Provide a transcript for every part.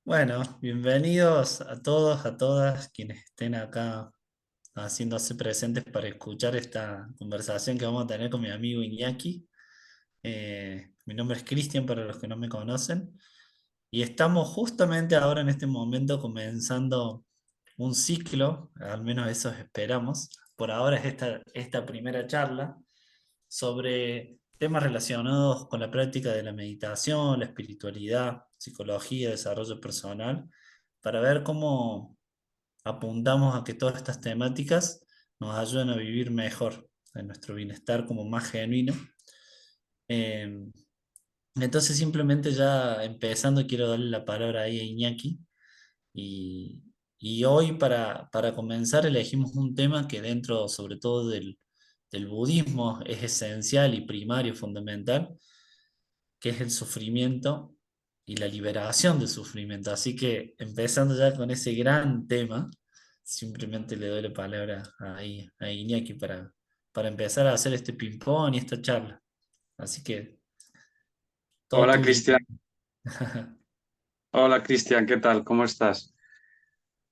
Bueno, bienvenidos a todos, a todas quienes estén acá haciéndose presentes para escuchar esta conversación que vamos a tener con mi amigo Iñaki. Mi nombre es Cristian para los que no me conocen y estamos justamente ahora en este momento comenzando un ciclo, al menos eso esperamos. Por ahora es esta primera charla sobre temas relacionados con la práctica de la meditación, la espiritualidad, psicología, desarrollo personal, para ver cómo apuntamos a que todas estas temáticas nos ayuden a vivir mejor, en nuestro bienestar como más genuino. Eh, entonces simplemente ya empezando quiero darle la palabra ahí a Iñaki y hoy para comenzar elegimos un tema que dentro sobre todo del budismo es esencial y primario, fundamental, que es el sufrimiento y la liberación del sufrimiento. Así que empezando ya con ese gran tema, simplemente le doy la palabra a Iñaki para empezar a hacer este ping-pong y esta charla. Así que todo Hola tuyo. Cristian, hola Cristian, ¿qué tal? ¿Cómo estás?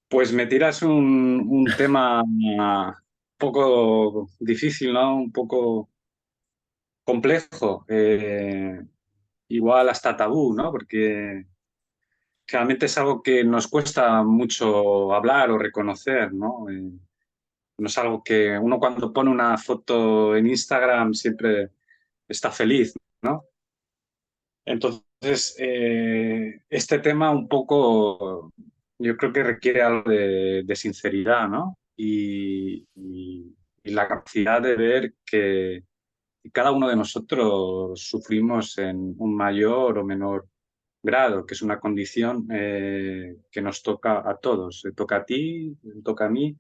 Pues me tiras un tema un poco difícil, ¿no? Un poco complejo, igual hasta tabú, ¿no? Porque realmente es algo que nos cuesta mucho hablar o reconocer, ¿no? No es algo que uno cuando pone una foto en Instagram siempre está feliz, ¿no? Entonces, este tema un poco, yo creo que requiere algo de sinceridad, ¿no? Y la capacidad de ver que cada uno de nosotros sufrimos en un mayor o menor grado, que es una condición que nos toca a todos. Le toca a ti, le toca a mí,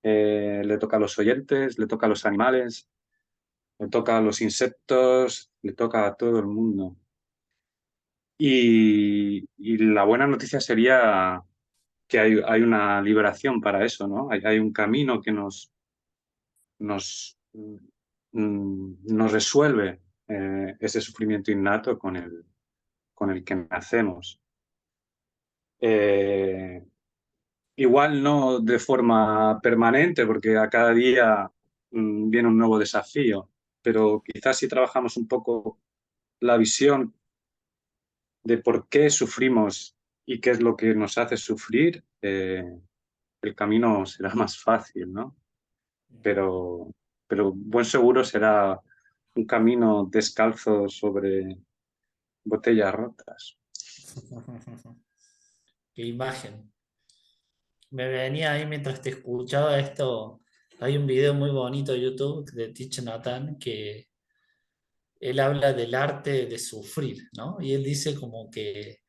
le toca a los oyentes, le toca a los animales, le toca a los insectos, le toca a todo el mundo. Y la buena noticia sería que hay una liberación para eso, ¿no? Hay un camino que nos resuelve ese sufrimiento innato con el que nacemos. Eh, Igual no de forma permanente, porque a cada día viene un nuevo desafío, pero quizás si trabajamos un poco la visión de por qué sufrimos y qué es lo que nos hace sufrir, el camino será más fácil, ¿no? Pero, pero buen seguro será un camino descalzo sobre botellas rotas. Qué imagen. Me venía ahí mientras te escuchaba esto. Hay un video muy bonito de YouTube de Thich Nhat Hanh que él habla del arte de sufrir, ¿no? Y él dice como que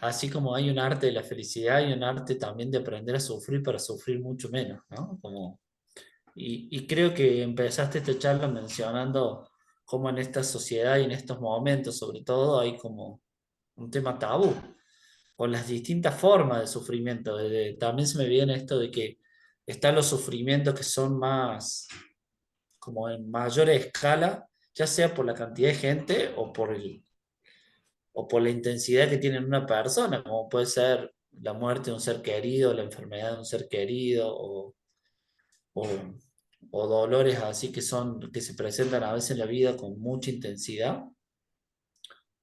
así como hay un arte de la felicidad, hay un arte también de aprender a sufrir para sufrir mucho menos, ¿no? Y creo que empezaste esta charla mencionando cómo en esta sociedad y en estos momentos, sobre todo, hay como un tema tabú con las distintas formas de sufrimiento. También se me viene esto de que están los sufrimientos que son más, como en mayor escala, ya sea por la cantidad de gente o por la intensidad que tiene una persona, como puede ser la muerte de un ser querido, la enfermedad de un ser querido, o, o dolores así que se presentan a veces en la vida con mucha intensidad,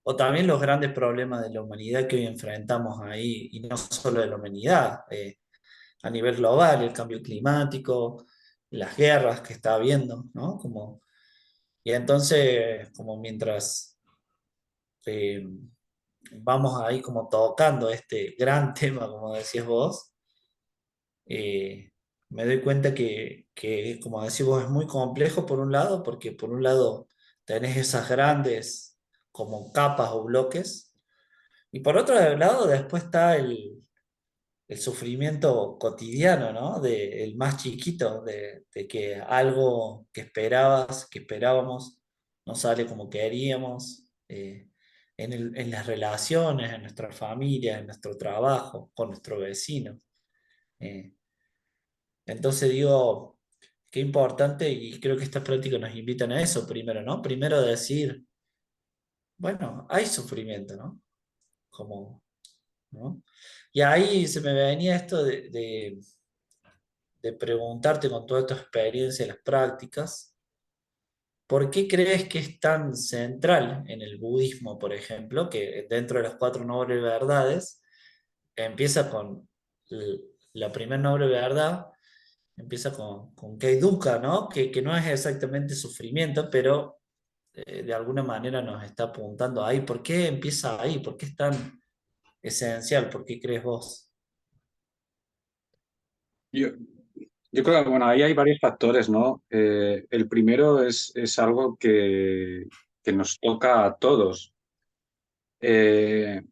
o también los grandes problemas de la humanidad que hoy enfrentamos ahí, y no solo de la humanidad, a nivel global, el cambio climático, las guerras que está habiendo, ¿no? Y entonces, como mientras eh, vamos ahí como tocando este gran tema, como decías vos, eh, me doy cuenta que, como decís vos, es muy complejo por un lado, porque por un lado tenés esas grandes como capas o bloques, y por otro lado después está el sufrimiento cotidiano, ¿no? El más chiquito, de que algo que esperabas, que esperábamos, no sale como queríamos, en las relaciones, en nuestra familia, en nuestro trabajo, con nuestro vecino. Eh, entonces digo, qué importante y creo que estas prácticas nos invitan a eso primero, ¿no? Primero decir, bueno, hay sufrimiento, ¿no? Como, ¿no? Y ahí se me venía esto de preguntarte con toda tu experiencia en las prácticas, ¿por qué crees que es tan central en el budismo, por ejemplo, que dentro de las cuatro nobles verdades empieza con la primera noble verdad, empieza con que dukkha, ¿no? Que no es exactamente sufrimiento, pero de alguna manera nos está apuntando ahí. ¿Por qué empieza ahí? ¿Por qué es tan esencial? ¿Por qué crees vos? Yo, yo creo que, bueno, ahí hay varios factores, ¿no? El primero es algo que nos toca a todos. Eh,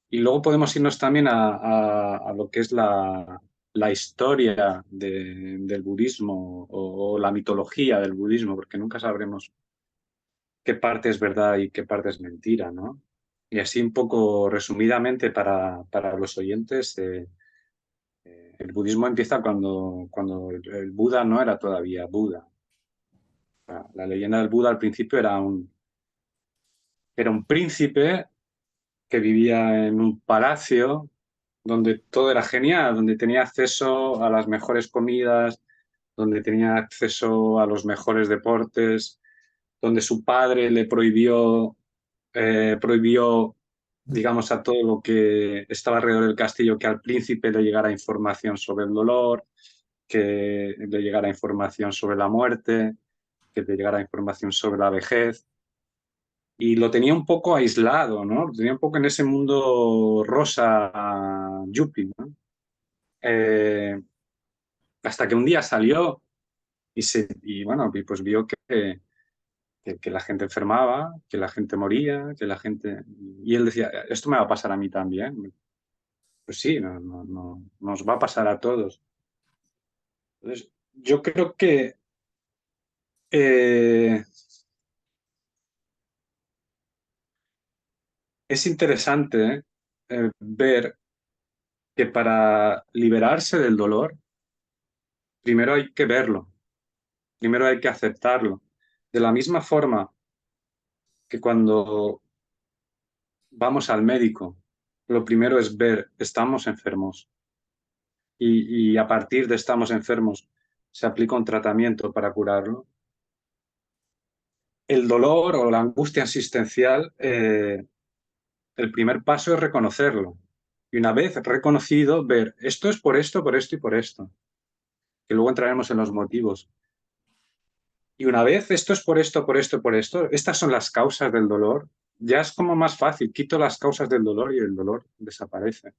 y luego podemos irnos también a lo que es la historia del budismo o la mitología del budismo, porque nunca sabremos qué parte es verdad y qué parte es mentira, ¿no? Y así un poco resumidamente para los oyentes, el budismo empieza cuando el Buda no era todavía Buda. La leyenda del Buda al principio era un príncipe que vivía en un palacio donde todo era genial, donde tenía acceso a las mejores comidas, donde tenía acceso a los mejores deportes, donde su padre le prohibió, digamos, a todo lo que estaba alrededor del castillo que al príncipe le llegara información sobre el dolor, que le llegara información sobre la muerte, que le llegara información sobre la vejez. Y lo tenía un poco aislado, ¿no? Lo tenía un poco en ese mundo rosa, yuppie, ¿no? Eh, hasta que un día salió y bueno, y pues vio que la gente enfermaba, que la gente moría, que la gente... Y él decía, esto me va a pasar a mí también. Pues sí, nos va a pasar a todos. Entonces, yo creo que eh, es interesante ver que para liberarse del dolor, primero hay que verlo, primero hay que aceptarlo. De la misma forma que cuando vamos al médico, lo primero es ver, estamos enfermos y a partir de estamos enfermos se aplica un tratamiento para curarlo. El dolor o la angustia existencial, el primer paso es reconocerlo. Y una vez reconocido, ver, esto es por esto, por esto y por esto, que luego entraremos en los motivos. Y una vez esto es por esto, por esto, por esto, estas son las causas del dolor, ya es como más fácil, quito las causas del dolor y el dolor desaparece.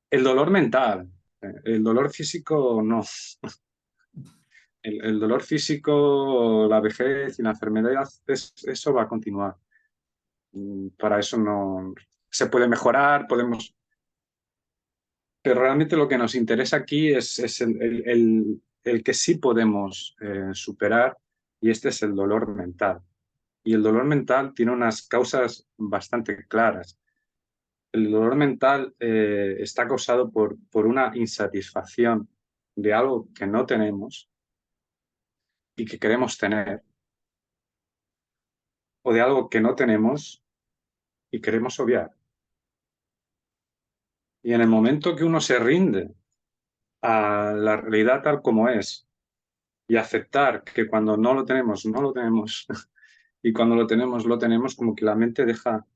El dolor mental, el dolor físico no. El dolor físico, la vejez y la enfermedad, eso va a continuar. Para eso no se puede mejorar, podemos, pero realmente lo que nos interesa aquí es el que sí podemos superar y este es el dolor mental. Y el dolor mental tiene unas causas bastante claras. El dolor mental está causado por una insatisfacción de algo que no tenemos y que queremos tener, o de algo que no tenemos y queremos obviar. Y en el momento que uno se rinde a la realidad tal como es y aceptar que cuando no lo tenemos, no lo tenemos, y cuando lo tenemos, como que la mente deja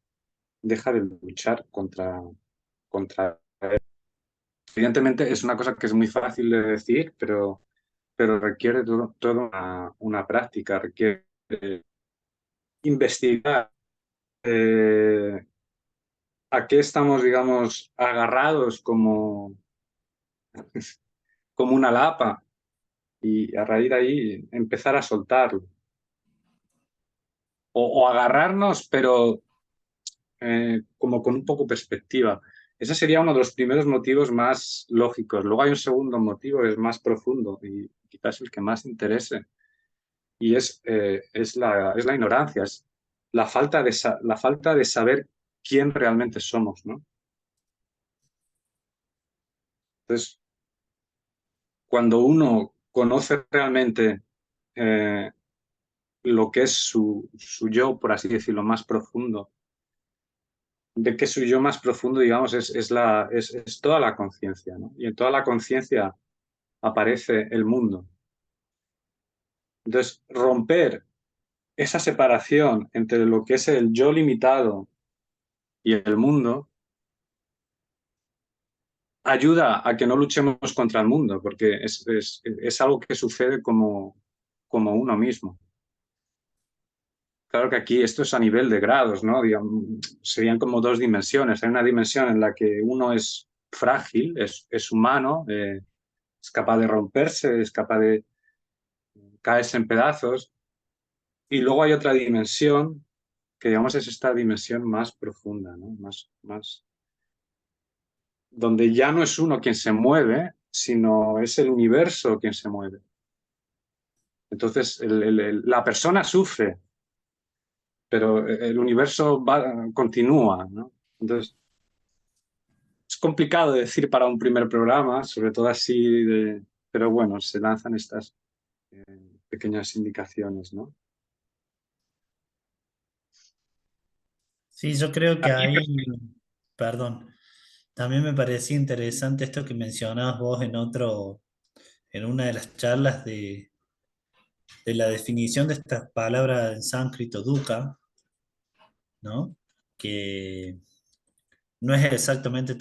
de luchar contra. Evidentemente es una cosa que es muy fácil de decir, pero requiere toda una práctica, requiere investigar eh, a qué estamos, digamos, agarrados como una lapa y a raíz de ahí empezar a soltarlo. O agarrarnos, pero como con un poco perspectiva. Ese sería uno de los primeros motivos más lógicos. Luego hay un segundo motivo, es más profundo y quizás el que más interese, y es la ignorancia, es la falta de saber quién realmente somos, ¿no? Entonces, cuando uno conoce realmente eh, lo que es su yo, por así decirlo, más profundo, de que su yo más profundo, digamos, es toda la conciencia, ¿no? Y en toda la conciencia aparece el mundo. Entonces, romper esa separación entre lo que es el yo limitado y el mundo ayuda a que no luchemos contra el mundo, porque es algo que sucede como uno mismo. Claro que aquí esto es a nivel de grados, ¿no? Digamos, serían como dos dimensiones. Hay una dimensión en la que uno es frágil, es humano, es capaz de romperse, es capaz de caerse en pedazos. Y luego hay otra dimensión que, digamos, es esta dimensión más profunda, ¿no? Donde ya no es uno quien se mueve, sino es el universo quien se mueve. Entonces, la persona sufre, pero el universo continúa, ¿no? Entonces, es complicado de decir para un primer programa, sobre todo así, pero bueno, se lanzan estas pequeñas indicaciones, ¿no? Sí, yo creo A que mí, ahí, perdón, también me parecía interesante esto que mencionabas vos en una de las charlas de la definición de esta palabra en sánscrito dukkha, ¿no? Que no es exactamente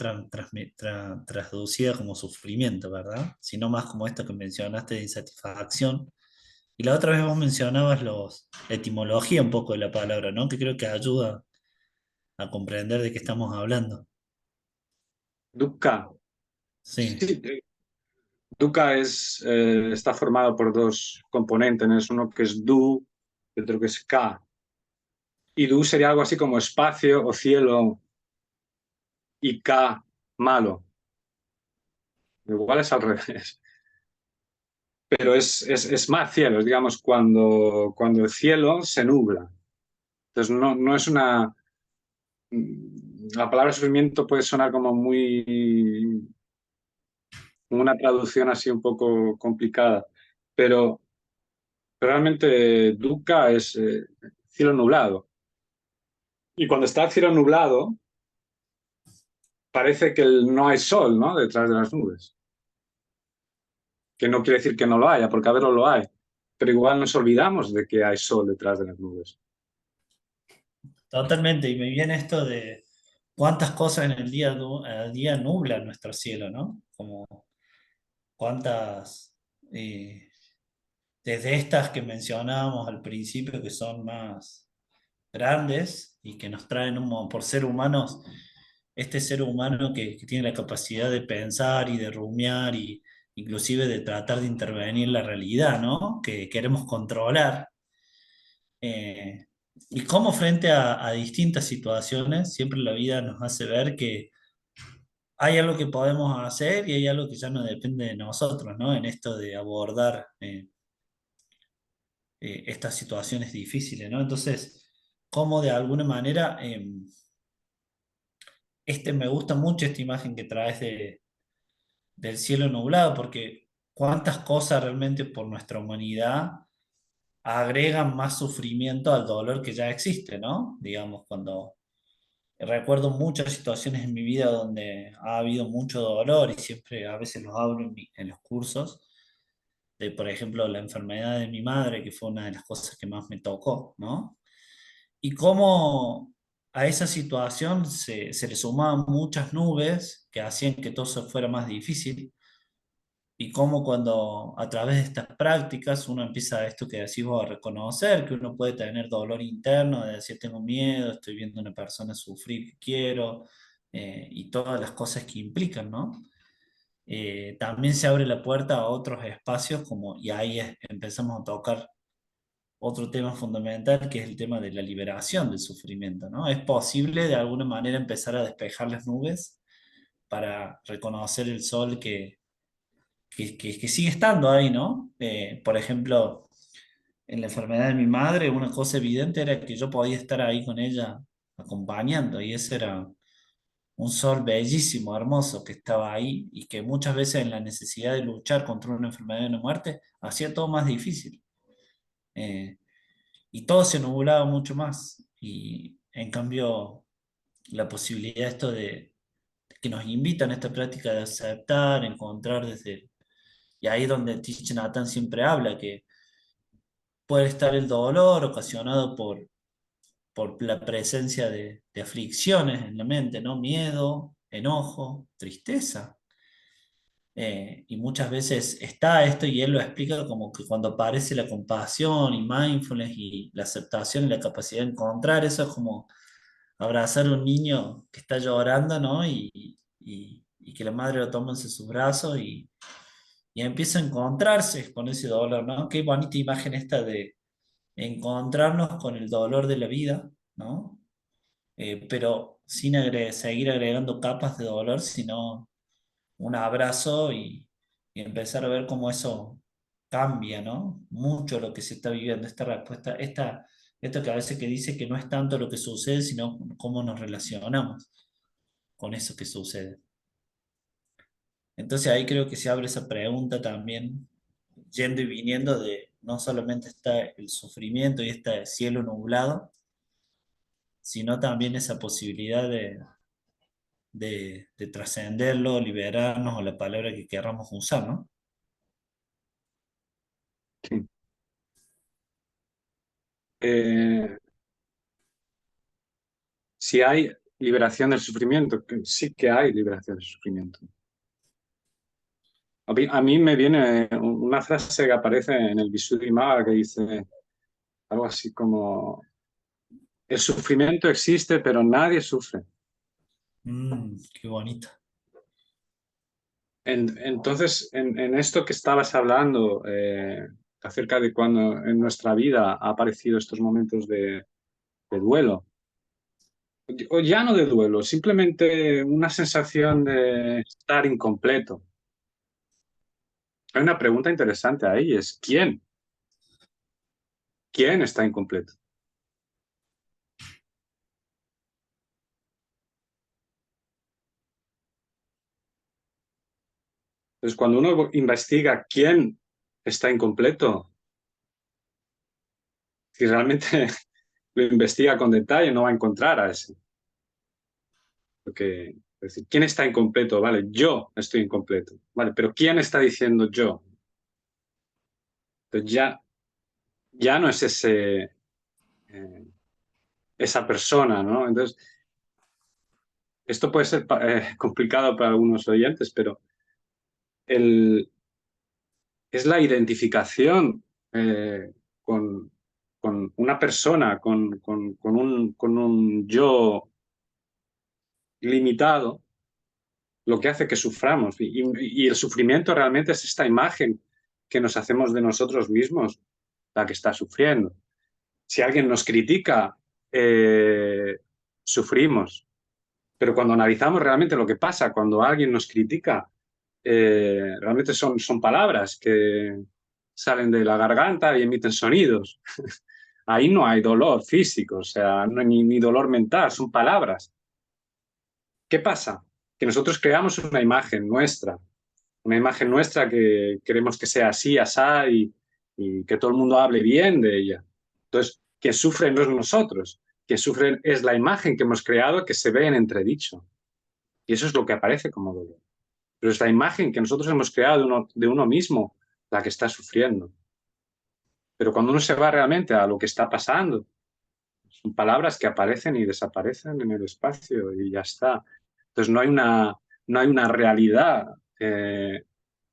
traducida como sufrimiento, ¿verdad? Sino más como esto que mencionaste de insatisfacción. Y la otra vez vos mencionabas la etimología un poco de la palabra, ¿no? Que creo que ayuda a comprender de qué estamos hablando. Dukkha, Sí, sí, Dukkha está formado por dos componentes, uno que es Du y otro que es Ka. Y Du sería algo así como espacio o cielo y Ka, malo. Igual es al revés. Pero es más cielo, digamos, cuando el cielo se nubla. Entonces, no es una... La palabra sufrimiento puede sonar como una traducción así un poco complicada, pero realmente dukkha es cielo nublado. Y cuando está el cielo nublado, parece que no hay sol, ¿no? Detrás de las nubes. Que no quiere decir que no lo haya, porque a verlo lo hay. Pero igual nos olvidamos de que hay sol detrás de las nubes. totalmente. Y me viene esto de cuántas cosas en el día, al día nublan nuestro cielo, ¿no? Como cuántas, eh, desde estas que mencionábamos al principio, que son más grandes y que nos traen por ser humanos, este ser humano que tiene la capacidad de pensar y de rumiar y inclusive de tratar de intervenir en la realidad, ¿no? Que queremos controlar. Eh, y cómo frente a distintas situaciones, siempre la vida nos hace ver que hay algo que podemos hacer y hay algo que ya no depende de nosotros, ¿no? En esto de abordar estas situaciones difíciles, ¿no? Entonces, cómo de alguna manera, me gusta mucho esta imagen que traes del cielo nublado, porque cuántas cosas realmente por nuestra humanidad agregan más sufrimiento al dolor que ya existe, ¿no? Digamos, cuando recuerdo muchas situaciones en mi vida donde ha habido mucho dolor y siempre a veces los hablo en los cursos, de por ejemplo la enfermedad de mi madre, que fue una de las cosas que más me tocó, ¿no? Y cómo a esa situación se le sumaban muchas nubes que hacían que todo se fuera más difícil. Y cómo cuando a través de estas prácticas uno empieza esto que decís vos a reconocer, que uno puede tener dolor interno, de decir tengo miedo, estoy viendo a una persona sufrir que quiero, y todas las cosas que implican, ¿no? También se abre la puerta a otros espacios como, y ahí empezamos a tocar otro tema fundamental, que es el tema de la liberación del sufrimiento, ¿no? Es posible de alguna manera empezar a despejar las nubes para reconocer el sol que sigue estando ahí, ¿no? Por ejemplo, en la enfermedad de mi madre, una cosa evidente era que yo podía estar ahí con ella acompañando, y ese era un sol bellísimo, hermoso, que estaba ahí y que muchas veces en la necesidad de luchar contra una enfermedad y una muerte hacía todo más difícil. Eh, y todo se nublaba mucho más. Y en cambio, la posibilidad esto de que nos invitan a esta práctica de aceptar, encontrar desde, y ahí es donde Thich Nhat Hanh siempre habla, que puede estar el dolor ocasionado por la presencia de aflicciones en la mente, ¿no? Miedo, enojo, tristeza. Y muchas veces está esto y él lo explica como que cuando aparece la compasión y mindfulness y la aceptación y la capacidad de encontrar eso es como abrazar a un niño que está llorando, ¿no? Y que la madre lo toma en sus brazos y empieza a encontrarse con ese dolor, ¿no? Qué bonita imagen esta de encontrarnos con el dolor de la vida, ¿no? Pero sin seguir agregando capas de dolor, sino un abrazo y empezar a ver cómo eso cambia, ¿no? Mucho lo que se está viviendo, esta respuesta, esto que a veces que dice que no es tanto lo que sucede, sino cómo nos relacionamos con eso que sucede. Entonces ahí creo que se abre esa pregunta también, yendo y viniendo de no solamente está el sufrimiento y este cielo nublado, sino también esa posibilidad de trascenderlo, liberarnos o la palabra que queramos usar, ¿no? Sí. Eh, si hay liberación del sufrimiento, que sí que hay liberación del sufrimiento. A mí me viene una frase que aparece en el Visuddhimagga que dice algo así como, el sufrimiento existe, pero nadie sufre. Qué bonito. Entonces, en esto que estabas hablando, acerca de cuando en nuestra vida ha aparecido estos momentos de duelo, o ya no de duelo, simplemente una sensación de estar incompleto. Hay una pregunta interesante ahí, es ¿quién? ¿Quién está incompleto? Entonces, cuando uno investiga quién está incompleto, si realmente lo investiga con detalle, no va a encontrar a ese. Porque, es decir, ¿quién está incompleto? Vale, yo estoy incompleto. Vale, pero ¿quién está diciendo yo? Entonces ya no es esa persona, ¿no? Entonces, esto puede ser complicado para algunos oyentes, pero el, es la identificación con, con una persona, con un yo limitado, lo que hace que suframos. Y el sufrimiento realmente es esta imagen que nos hacemos de nosotros mismos, la que está sufriendo. Si alguien nos critica, sufrimos. Pero cuando analizamos realmente lo que pasa, cuando alguien nos critica, realmente son palabras que salen de la garganta y emiten sonidos. Ahí no hay dolor físico, o sea, no hay ni dolor mental, son palabras. ¿Qué pasa? Que nosotros creamos una imagen nuestra que queremos que sea así, asá, y que todo el mundo hable bien de ella. Entonces, quien sufre no es nosotros, quien sufre es la imagen que hemos creado que se ve en entredicho. Y eso es lo que aparece como dolor. Pero es la imagen que nosotros hemos creado de uno mismo la que está sufriendo. Pero cuando uno se va realmente a lo que está pasando, son palabras que aparecen y desaparecen en el espacio y ya está. Entonces no hay una realidad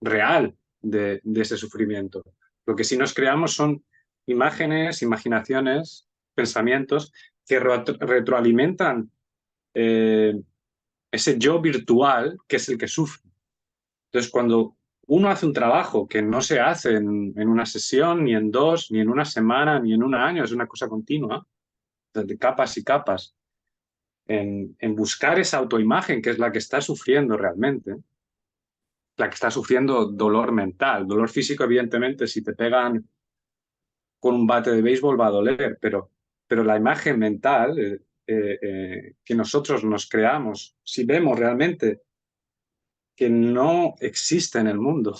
real de ese sufrimiento. Lo que sí nos creamos son imágenes, imaginaciones, pensamientos que retroalimentan eh, ese yo virtual que es el que sufre. Entonces, cuando uno hace un trabajo que no se hace en una sesión, ni en dos, ni en una semana, ni en un año, es una cosa continua, de capas y capas, en buscar esa autoimagen que es la que está sufriendo realmente, la que está sufriendo dolor mental. Dolor físico, evidentemente, si te pegan con un bate de béisbol va a doler, pero la imagen mental que nosotros nos creamos, si vemos realmente que no existe en el mundo,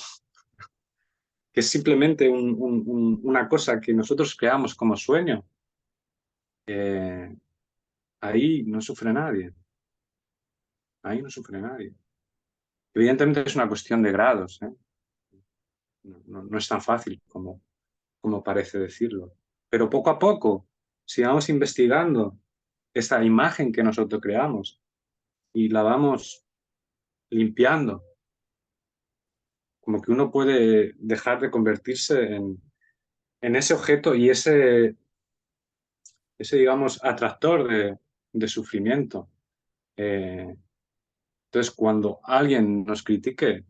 que es simplemente una cosa que nosotros creamos como sueño, ahí no sufre nadie. ahí no sufre nadie. Evidentemente es una cuestión de grados, ¿eh? No es tan fácil como parece decirlo. Pero poco a poco, si vamos investigando esa imagen que nosotros creamos y la vamos limpiando, como que uno puede dejar de convertirse en ese objeto y ese digamos, atractor de sufrimiento. Eh, entonces, cuando alguien nos critique,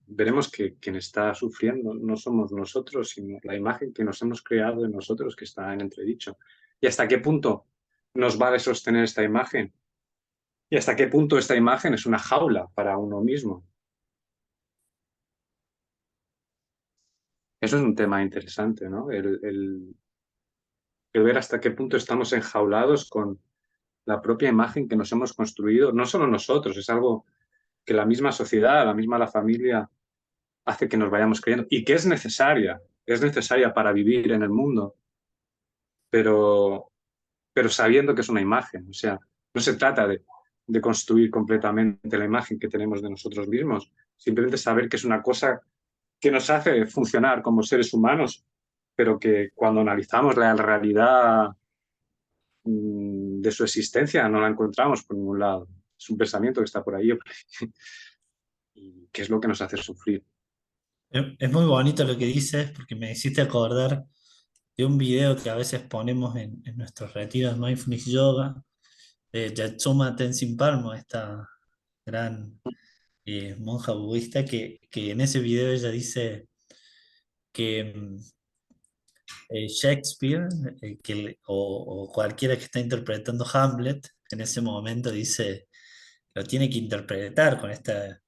veremos que quien está sufriendo no somos nosotros, sino la imagen que nos hemos creado de nosotros que está en entredicho. ¿Y hasta qué punto nos vale sostener esta imagen? ¿Y hasta qué punto esta imagen es una jaula para uno mismo? Eso es un tema interesante, ¿no? El ver hasta qué punto estamos enjaulados con la propia imagen que nos hemos construido, no solo nosotros, es algo que la misma sociedad, la familia hace que nos vayamos creyendo y que es necesaria para vivir en el mundo, pero, pero sabiendo que es una imagen. O sea, no se trata de construir completamente la imagen que tenemos de nosotros mismos, simplemente saber que es una cosa que nos hace funcionar como seres humanos, pero que cuando analizamos la realidad de su existencia no la encontramos por ningún lado. Es un pensamiento que está por ahí y que es lo que nos hace sufrir. Es muy bonito lo que dices porque me hiciste acordar de un video que a veces ponemos en nuestros retiros de Mindfulness Yoga, de Yatsuma Tenzin Palmo, esta gran monja budista, que en ese video ella dice que Shakespeare o cualquiera que está interpretando Hamlet en ese momento dice, lo tiene que interpretar con esta,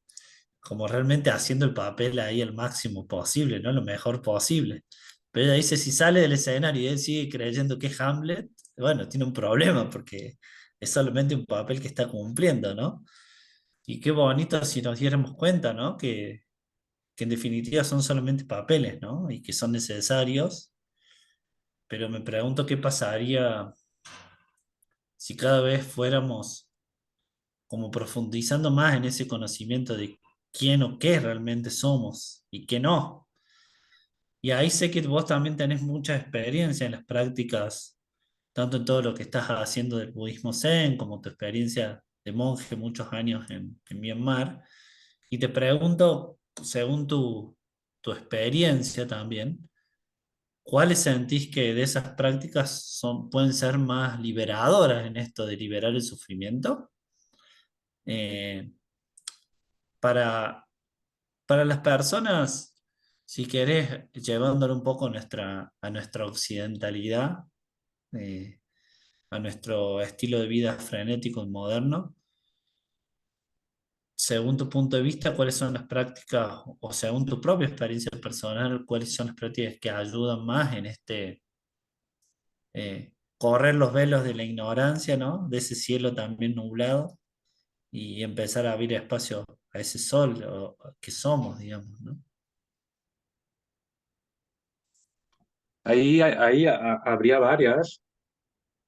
como realmente haciendo el papel ahí al máximo posible, ¿no? Lo mejor posible. Pero ella dice, si sale del escenario y él sigue creyendo que es Hamlet, bueno, tiene un problema porque es solamente un papel que está cumpliendo, ¿no? Y qué bonito si nos diéramos cuenta, ¿no? Que en definitiva son solamente papeles, ¿no? Y que son necesarios, pero me pregunto qué pasaría si cada vez fuéramos como profundizando más en ese conocimiento de quién o qué realmente somos y qué no. Y ahí sé que vos también tenés mucha experiencia en las prácticas, tanto en todo lo que estás haciendo del budismo Zen, como tu experiencia de monje muchos años en Myanmar. Y te pregunto, según tu experiencia también, ¿cuáles sentís que de esas prácticas pueden ser más liberadoras en esto de liberar el sufrimiento? Eh, para, para las personas, si querés, llevándolo un poco a nuestra occidentalidad, eh, a nuestro estilo de vida frenético y moderno, según tu punto de vista, ¿cuáles son las prácticas, o según tu propia experiencia personal, cuáles son las prácticas que ayudan más en este correr los velos de la ignorancia, ¿no? De ese cielo también nublado y empezar a abrir espacio a ese sol que somos, digamos, ¿no? Habría varias.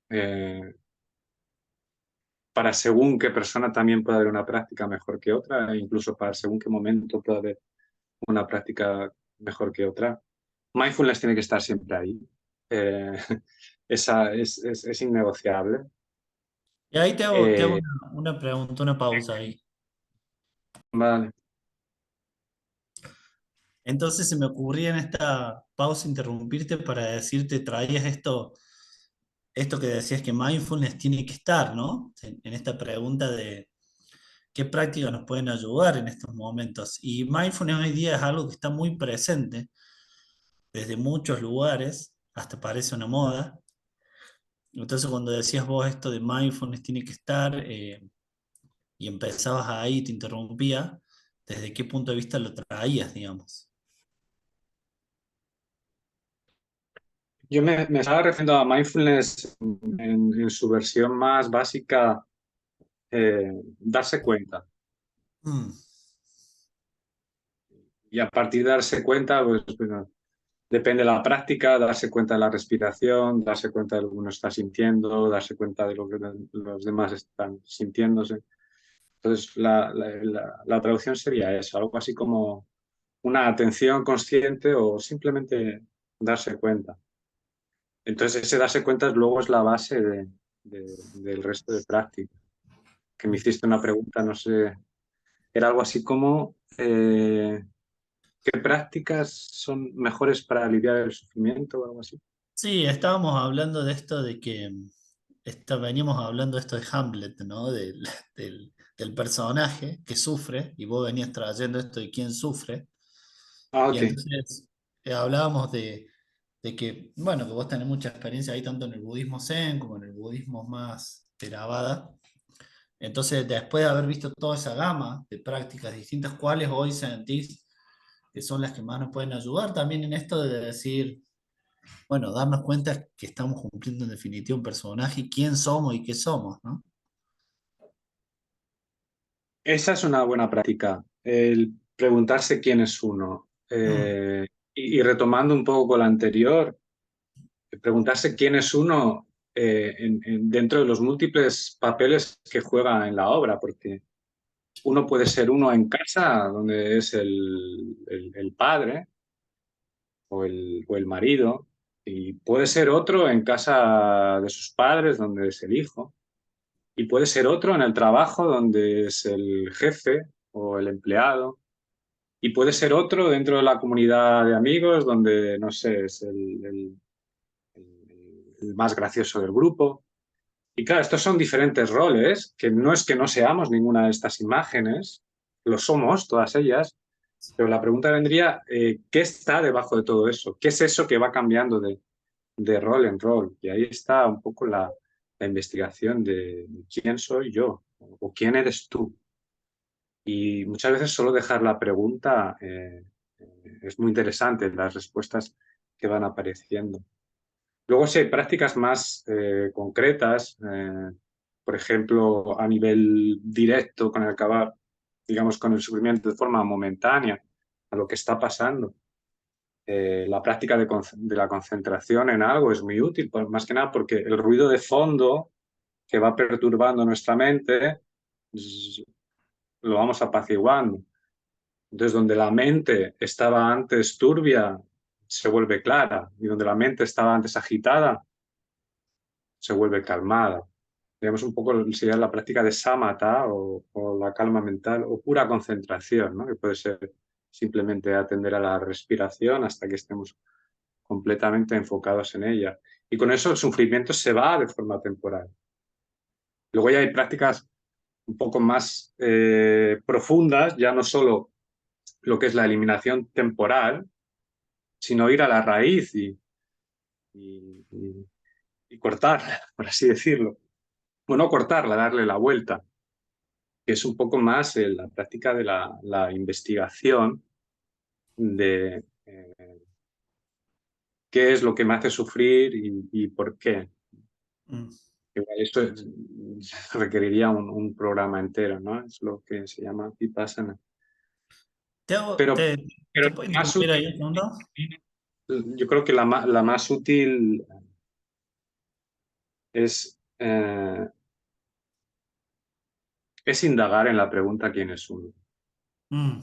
eh, para según qué persona también puede haber una práctica mejor que otra, e incluso para según qué momento puede haber una práctica mejor que otra. Mindfulness tiene que estar siempre ahí. Eh, esa es innegociable. Y ahí te hago Eh, una pregunta, una pausa ahí. vale. Entonces se me ocurría en esta pausa interrumpirte para decirte, traías esto que decías que mindfulness tiene que estar, ¿no? En esta pregunta de qué prácticas nos pueden ayudar en estos momentos. Y mindfulness hoy día es algo que está muy presente desde muchos lugares, hasta parece una moda. Entonces cuando decías vos esto de mindfulness tiene que estar y empezabas ahí, te interrumpía, ¿desde qué punto de vista lo traías, digamos? Me estaba refiriendo a mindfulness en su versión más básica, darse cuenta. Mm. Y a partir de darse cuenta, pues bueno, depende de la práctica, darse cuenta de la respiración, darse cuenta de lo que uno está sintiendo, darse cuenta de lo que los demás están sintiéndose. Entonces, la traducción sería eso, algo así como una atención consciente o simplemente darse cuenta. Entonces, ese darse cuenta luego es la base del resto de prácticas. Que me hiciste una pregunta, no sé, era algo así como, ¿qué prácticas son mejores para aliviar el sufrimiento o algo así? Sí, estábamos hablando de esto de que veníamos hablando de esto de Hamlet, ¿no? Del personaje que sufre, y vos venías trayendo esto de quién sufre, Ah, y ok. entonces hablábamos de que, bueno, que vos tenés mucha experiencia ahí tanto en el budismo Zen como en el budismo más Theravada. Entonces, después de haber visto toda esa gama de prácticas distintas, ¿cuáles hoy sentís que son las que más nos pueden ayudar también en esto de decir, bueno, darnos cuenta que estamos cumpliendo en definitiva un personaje, quién somos y qué somos, ¿no? Esa es una buena práctica, el preguntarse quién es uno. Mm, Y retomando un poco con la anterior, preguntarse quién es uno dentro de los múltiples papeles que juega en la obra, porque uno puede ser uno en casa, donde es el padre o el marido, y puede ser otro en casa de sus padres, donde es el hijo, y puede ser otro en el trabajo, donde es el jefe o el empleado, y puede ser otro dentro de la comunidad de amigos, donde, no sé, es el más gracioso del grupo. Y claro, estos son diferentes roles, que no seamos ninguna de estas imágenes, lo somos, todas ellas, pero la pregunta vendría, ¿qué está debajo de todo eso? ¿Qué es eso que va cambiando de rol en rol? Y ahí está un poco la investigación de quién soy yo o quién eres tú. Y muchas veces solo dejar la pregunta es muy interesante, las respuestas que van apareciendo. Luego, si hay prácticas más concretas, por ejemplo, a nivel directo, con el acabar, digamos, con el sufrimiento de forma momentánea a lo que está pasando, la práctica de la concentración en algo es muy útil, más que nada porque el ruido de fondo que va perturbando nuestra mente lo vamos apaciguando. Entonces, donde la mente estaba antes turbia, se vuelve clara, y donde la mente estaba antes agitada, se vuelve calmada. Digamos un poco sería la práctica de samatha o la calma mental o pura concentración, ¿no? Que puede ser simplemente atender a la respiración hasta que estemos completamente enfocados en ella. Y con eso el sufrimiento se va de forma temporal. Luego ya hay prácticas un poco más profundas, ya no solo lo que es la eliminación temporal, sino ir a la raíz y, y cortarla, por así decirlo. Bueno, cortarla, darle la vuelta, que es un poco más la práctica de la investigación de qué es lo que me hace sufrir y por qué. mm. Igual esto requeriría un programa entero, ¿no? Es lo que se llama Vipassana. Te hago, Pero, pero te puedo la más interrumpir útil, ahí un segundo. yo creo que la más útil es, es indagar en la pregunta quién es uno. Mm,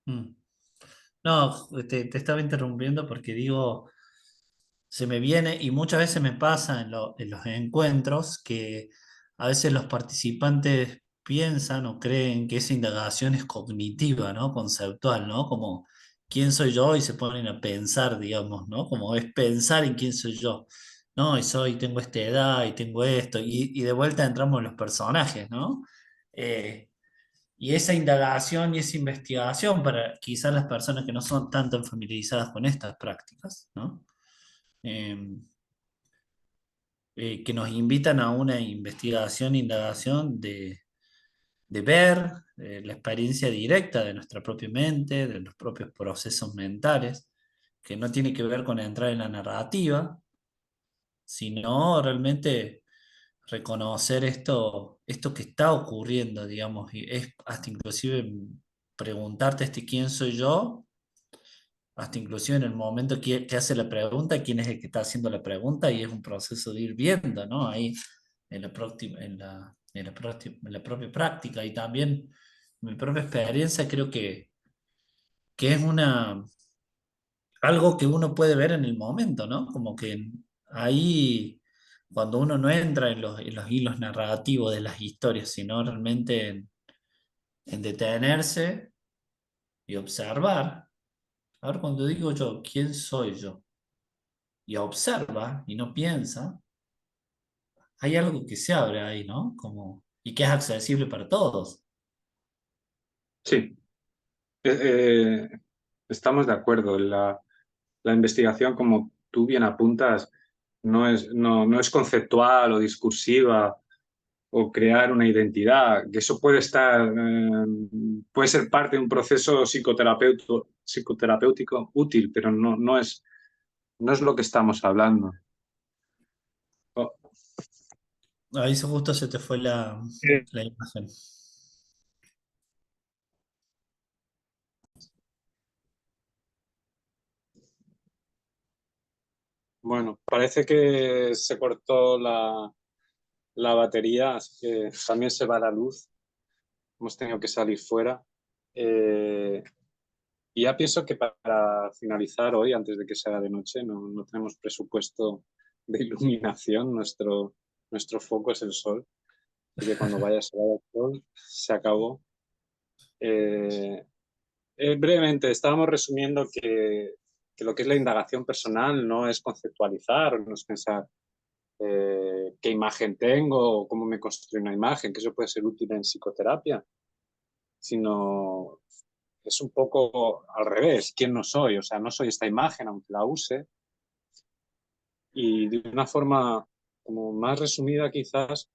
mm. No, te estaba interrumpiendo porque digo, se me viene y muchas veces me pasa en los encuentros que a veces los participantes piensan o creen que esa indagación es cognitiva, ¿no? Conceptual, ¿no? Como quién soy yo y se ponen a pensar, digamos, ¿no? Como es pensar en quién soy yo. No, y tengo esta edad y tengo esto, y de vuelta entramos en los personajes, ¿no? Eh, y esa indagación y esa investigación para quizás las personas que no son tan familiarizadas con estas prácticas, ¿no? Eh, que nos invitan a una investigación, indagación de ver la experiencia directa de nuestra propia mente, de los propios procesos mentales, que no tiene que ver con entrar en la narrativa, sino realmente reconocer esto que está ocurriendo, digamos, y es hasta inclusive preguntarte quién soy yo, hasta inclusive en el momento que hace la pregunta, quién es el que está haciendo la pregunta, y es un proceso de ir viendo, ¿no? Ahí en en la propia práctica y también mi propia experiencia, creo que es algo que uno puede ver en el momento, ¿no? Como que ahí, cuando uno no entra en los hilos narrativos de las historias, sino realmente en detenerse y observar. Ahora, cuando digo yo, ¿quién soy yo? Y observa y no piensa, hay algo que se abre ahí, ¿no? Como, y que es accesible para todos. Sí, eh, estamos de acuerdo. La investigación, como tú bien apuntas, no es conceptual o discursiva o crear una identidad, que eso puede ser parte de un proceso psicoterapéutico útil, pero no es lo que estamos hablando. Oh, Ahí justo se te fue eh, la imagen. bueno, parece que se cortó la batería, así que también se va la luz. Hemos tenido que salir fuera. Eh, y ya pienso que para finalizar hoy, antes de que se haga de noche, no tenemos presupuesto de iluminación. Nuestro foco es el sol. Así que cuando vaya a ser el sol, se acabó. Eh, brevemente, estábamos resumiendo que lo que es la indagación personal no es conceptualizar, no es pensar qué imagen tengo o cómo me construyo una imagen, que eso puede ser útil en psicoterapia, sino es un poco al revés, quién no soy, o sea, no soy esta imagen aunque la use, y de una forma como más resumida quizás,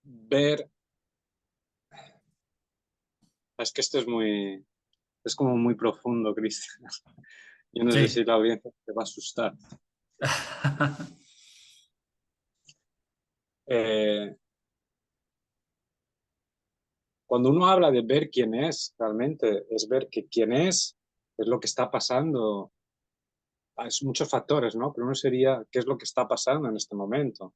ver, es que esto es como muy profundo, Cristian. Yo no sé Sí. si la audiencia te va a asustar. Eh, Cuando uno habla de ver quién es, realmente es ver que quién es lo que está pasando. Es muchos factores, ¿no? Pero uno sería qué es lo que está pasando en este momento.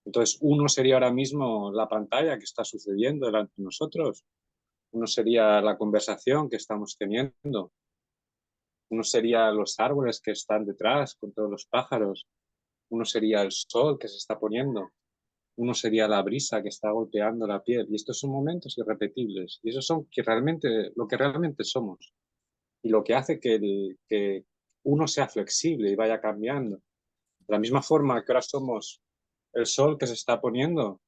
Entonces, uno sería ahora mismo la pantalla que está sucediendo delante de nosotros. Uno sería la conversación que estamos teniendo. Uno sería los árboles que están detrás con todos los pájaros. Uno sería el sol que se está poniendo. Uno sería la brisa que está golpeando la piel. Y estos son momentos irrepetibles. Y esos son lo que realmente somos. Y lo que hace que uno sea flexible y vaya cambiando. De la misma forma que ahora somos el sol que se está poniendo,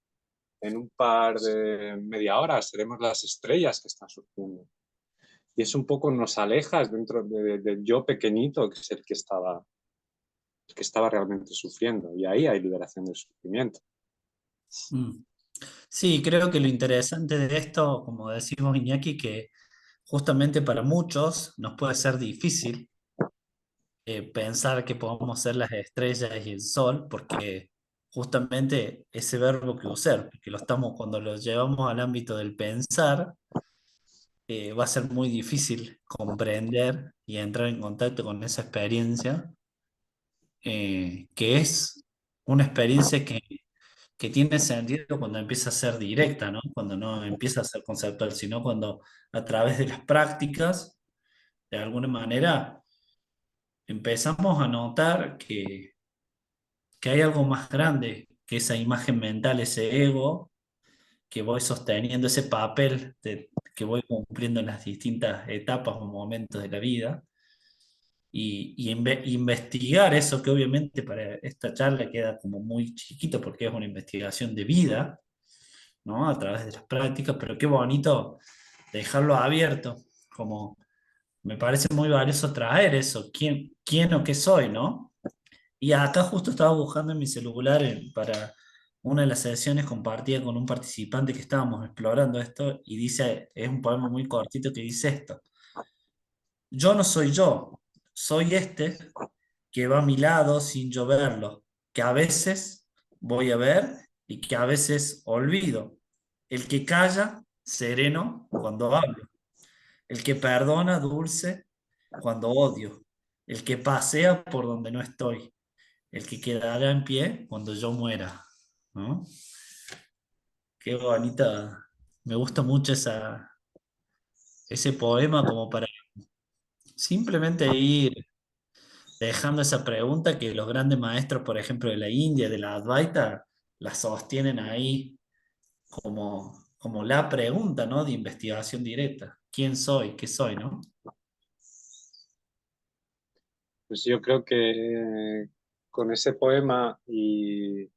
en un par de media hora seremos las estrellas que están surgiendo. Y es un poco nos alejas dentro del yo pequeñito, que es el que estaba realmente sufriendo. Y ahí hay liberación del sufrimiento. Mm. Sí, creo que lo interesante de esto, como decimos Iñaki, que justamente para muchos nos puede ser difícil pensar que podemos ser las estrellas y el sol, porque justamente ese verbo que usar, porque lo estamos, cuando lo llevamos al ámbito del pensar, va a ser muy difícil comprender y entrar en contacto con esa experiencia, que es una experiencia que tiene sentido cuando empieza a ser directa, ¿no? Cuando no empieza a ser conceptual, sino cuando a través de las prácticas, de alguna manera, empezamos a notar que hay algo más grande que esa imagen mental, ese ego que voy sosteniendo, ese papel que voy cumpliendo en las distintas etapas o momentos de la vida. Investigar eso, que obviamente para esta charla queda como muy chiquito porque es una investigación de vida, ¿no? A través de las prácticas, pero qué bonito dejarlo abierto, como me parece muy valioso traer eso, quién o qué soy, ¿no? Y acá justo estaba buscando en mi celular para una de las sesiones compartida con un participante que estábamos explorando esto y dice, es un poema muy cortito que dice esto: yo no soy yo, soy este que va a mi lado sin yo verlo, que a veces voy a ver y que a veces olvido. El que calla, sereno cuando hablo. El que perdona, dulce cuando odio. El que pasea por donde no estoy. el que quedará en pie cuando yo muera, ¿no? Qué bonita, me gusta mucho ese poema como para simplemente ir dejando esa pregunta que los grandes maestros, por ejemplo, de la India, de la Advaita, la sostienen ahí como la pregunta, ¿no? De investigación directa. ¿Quién soy? ¿Qué soy? ¿No? Pues yo creo que con ese poema y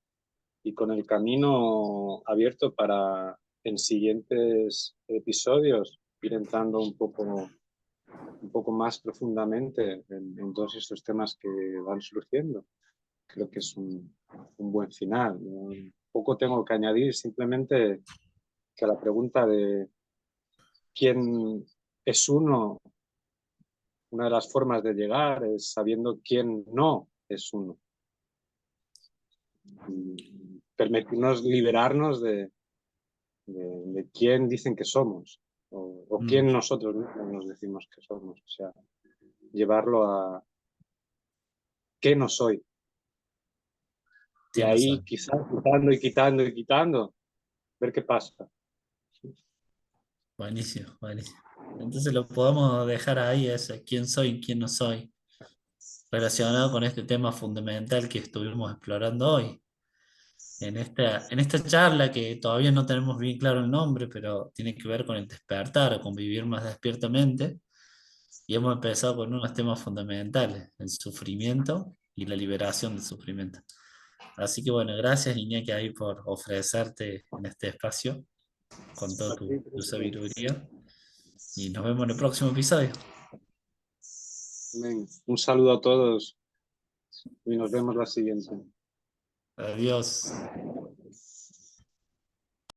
con el camino abierto para en siguientes episodios ir entrando un poco más profundamente en todos estos temas que van surgiendo. Creo que es un buen final. Poco tengo que añadir, simplemente que a la pregunta de quién es uno, una de las formas de llegar es sabiendo quién no es uno. Permitirnos liberarnos de quién dicen que somos o Mm, quién nosotros mismos nos decimos que somos. O sea, llevarlo a qué no soy. Y ¿quién no ahí soy? quizás quitando y quitando y quitando, ver qué pasa. Buenísimo, buenísimo. Entonces lo podemos dejar ahí, ese, quién soy y quién no soy, relacionado con este tema fundamental que estuvimos explorando hoy. En esta charla que todavía no tenemos bien claro el nombre, pero tiene que ver con el despertar o con vivir más despiertamente. Y hemos empezado con unos temas fundamentales, el sufrimiento y la liberación del sufrimiento. Así que bueno, gracias Iñaki ahí por ofrecerte en este espacio con toda tu sabiduría. Y nos vemos en el próximo episodio. Un saludo a todos y nos vemos la siguiente. Adiós.